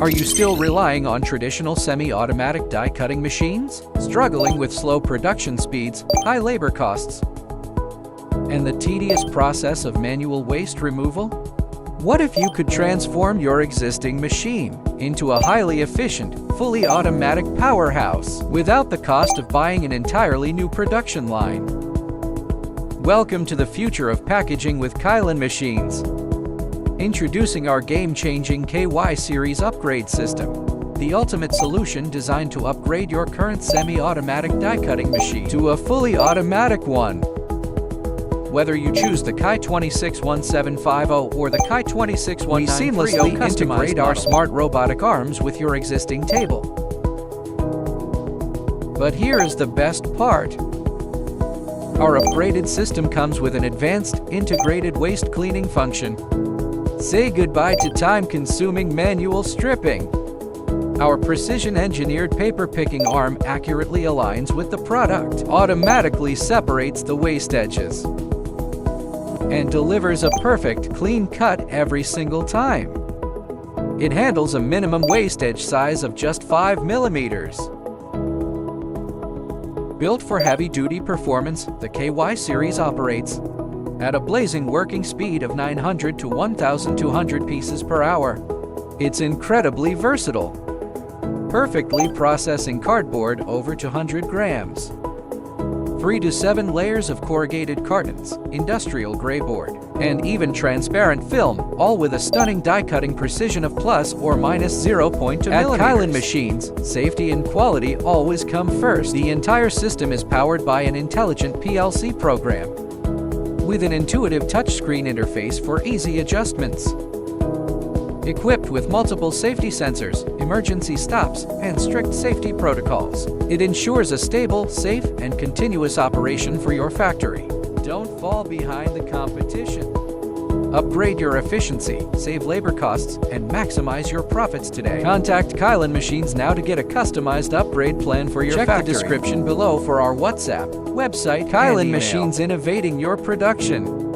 Are you still relying on traditional semi-automatic die cutting machines? Struggling with slow production speeds, high labor costs, and the tedious process of manual waste removal? What if you could transform your existing machine into a highly efficient, fully automatic powerhouse without the cost of buying an entirely new production line? Welcome to the future of packaging with Kylin machines. Introducing our game-changing KY series upgrade system, the ultimate solution designed to upgrade your current semi-automatic die-cutting machine to a fully automatic one. Whether you choose the KY26-1-750 or the KY26-1-930, we seamlessly integrate our smart robotic arms with your existing table. But here is the best part. Our upgraded system comes with an advanced, integrated waste cleaning function. Say goodbye to time-consuming manual stripping. Our precision-engineered paper-picking arm accurately aligns with the product, automatically separates the waste edges, and delivers a perfect, clean cut every single time. It handles a minimum waste edge size of just 5 millimeters. Built for heavy-duty performance, the KY series operates at a blazing working speed of 900 to 1,200 pieces per hour. It's incredibly versatile, perfectly processing cardboard over 200 grams. 3 to 7 layers of corrugated cartons, industrial gray board, and even transparent film, all with a stunning die-cutting precision of plus or minus 0.2 millimeters. At Kylin machines, safety and quality always come first. The entire system is powered by an intelligent PLC program with an intuitive touchscreen interface for easy adjustments. Equipped with multiple safety sensors, emergency stops, and strict safety protocols, it ensures a stable, safe, and continuous operation for your factory. Don't fall behind the competition. Upgrade your efficiency, save labor costs, and maximize your profits today. Contact Kylin Machines now to get a customized upgrade plan for your factory. Check the description below for our WhatsApp, website, Kylin Machines, innovating your production.